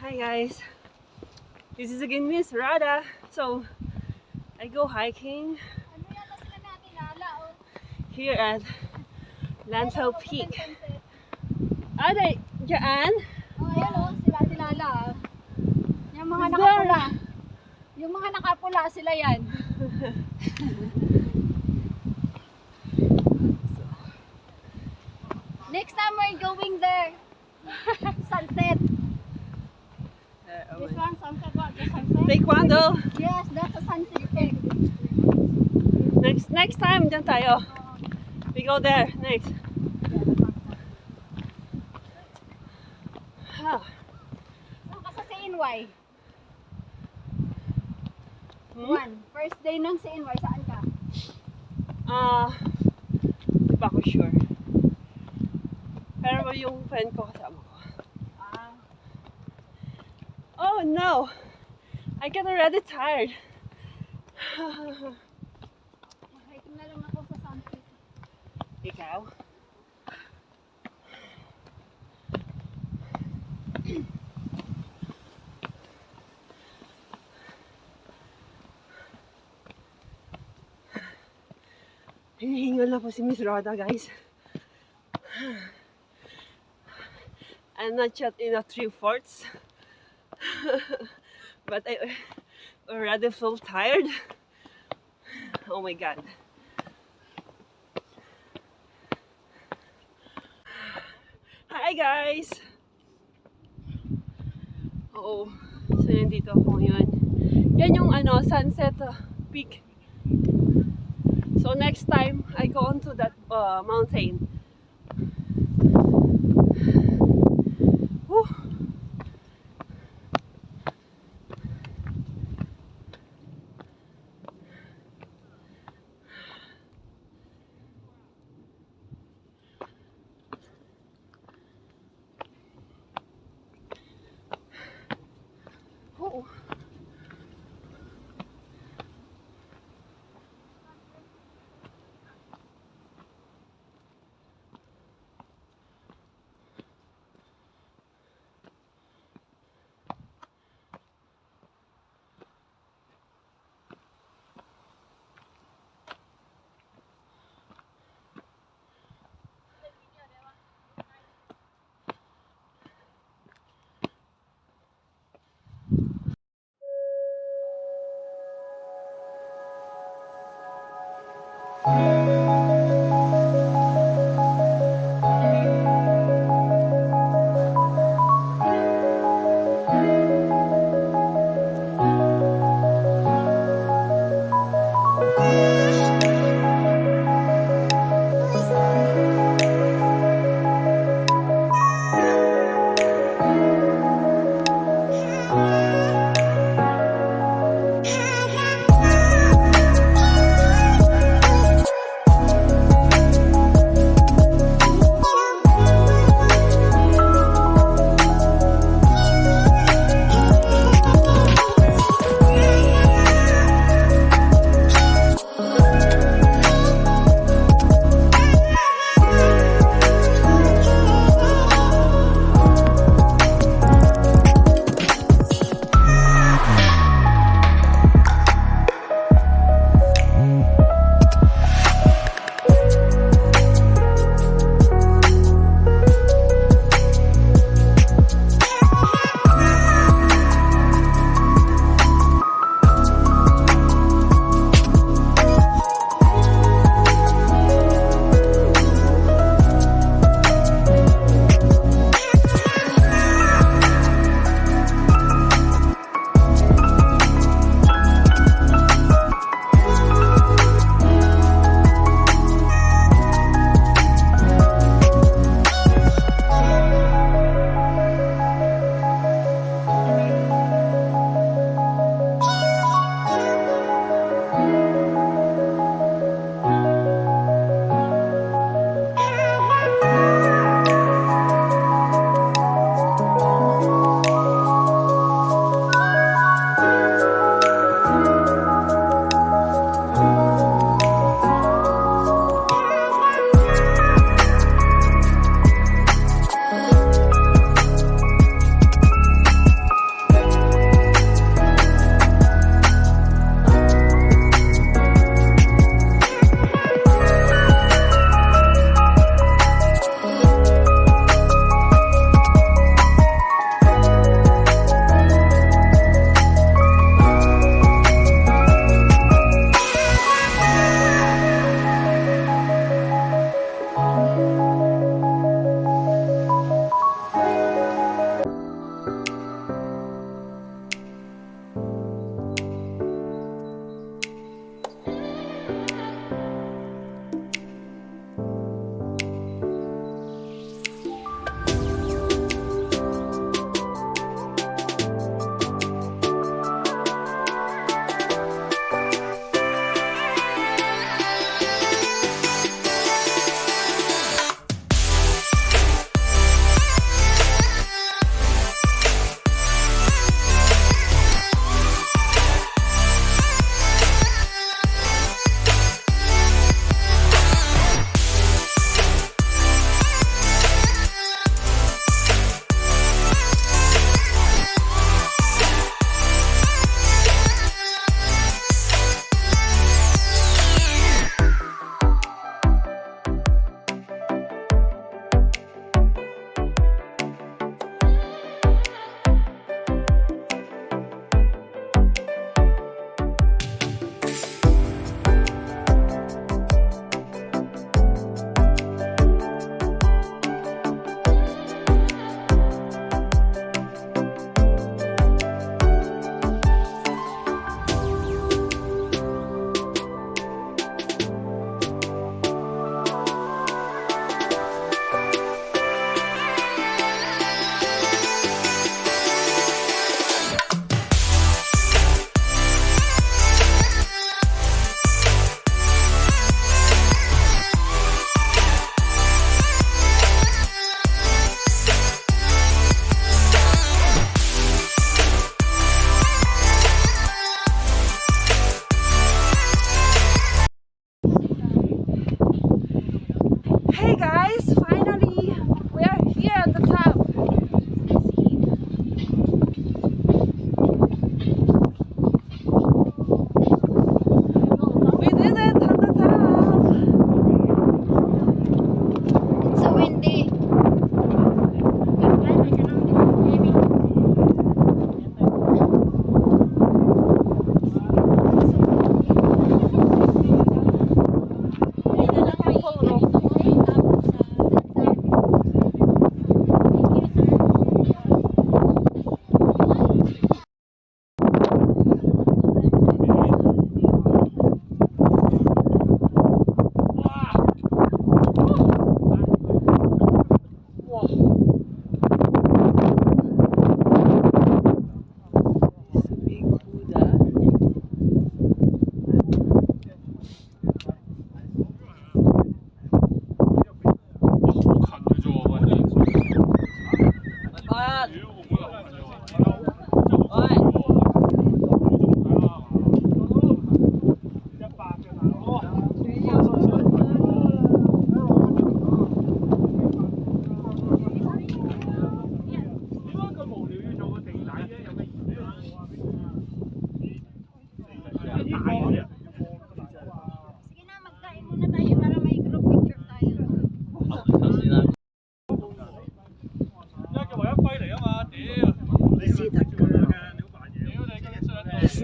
Hi guys, this is again Miss Roda. So I go hiking here at Lantau Peak. Ay, dyan? Oh, ayan o, sila Tilala. Yung mga nakapula. Yung mga nakapula, sila yan. Next time we're going there. Sunset. This one, sunset, what? The sunset? Taekwondo. Yes, that's a sunset thing. Next time, dyan tayo. We go there next. Saan ka sa CNY? Hmm? First day ng CNY, saan ka? Di pa ako sure. Pero yung friend ko kasama ko. Oh no! I get already tired. Hiking na lang ako sa sunset. Ikaw? Hinihingal na po si Miss Roda, guys. I'm not yet in a 3/4, but I already feel tired. Oh my god. Hi guys! Oo, so nandito ako ngayon. Yan yung sunset peak. So next time I go onto that mountain. Whew. Oo.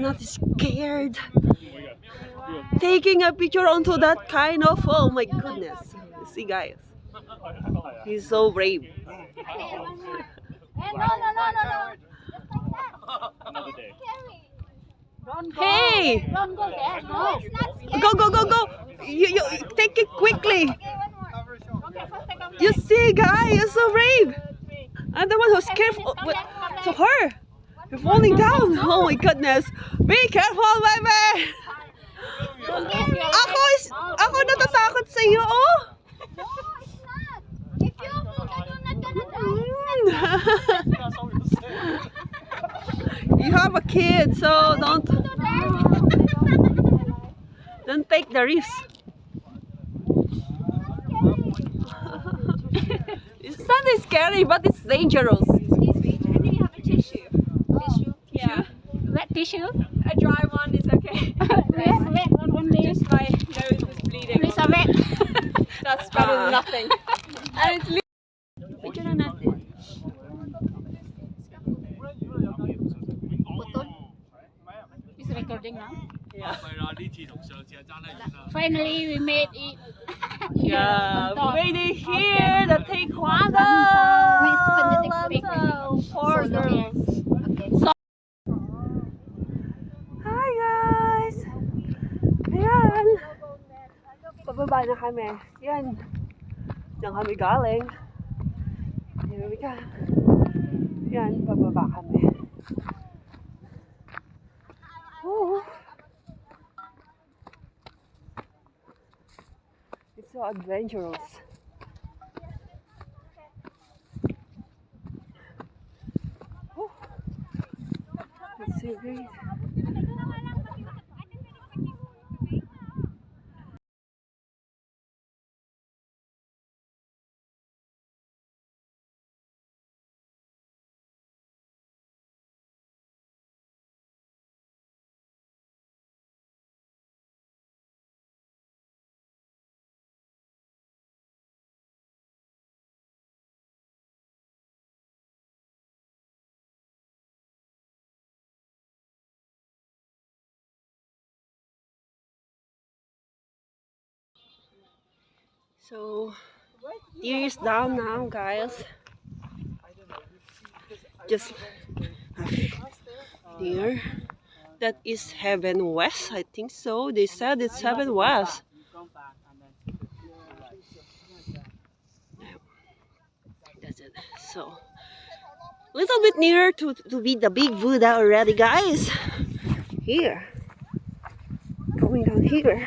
not scared. Taking a picture onto that kind of, oh my goodness. See guys, he's so brave. Eh, no. Another day. Don't go. Hey! Don't go there. No, it's not scary. Go. You take it quickly. Okay, one more. Okay, first take a You see guys, you're so brave. I'm the one who's scared to her. You're falling down. Oh my goodness. Be careful, baby. Ako natatakot sa iyo, oh. No, it's not. If you fall, you're not gonna die. You have a kid, so don't take the risk. It's not scary, but it's dangerous. Excuse me, I think you have a tissue. Tissue? Yeah. Wet tissue? A dry one is okay. Wet one only. Just my nose was bleeding. Please, a wet. That's better than nothing. And it's picture na natin. Is recording now? Yeah. Finally, we made it. Yeah, we made it here, the taekwondo. Lantau, poor girls. Okay. Hi guys! Ayan! Pababa na kami. Yan. Diyan kami galing. Here we go. Yan, pababa kami. Woo! It's so adventurous. Woo! It's so great. So, deer is down now, guys. Just deer. That is Heaven West, I think so. They said it's Heaven West. That's it. So, a little bit nearer to be the big Buddha already, guys. Here. Going down here.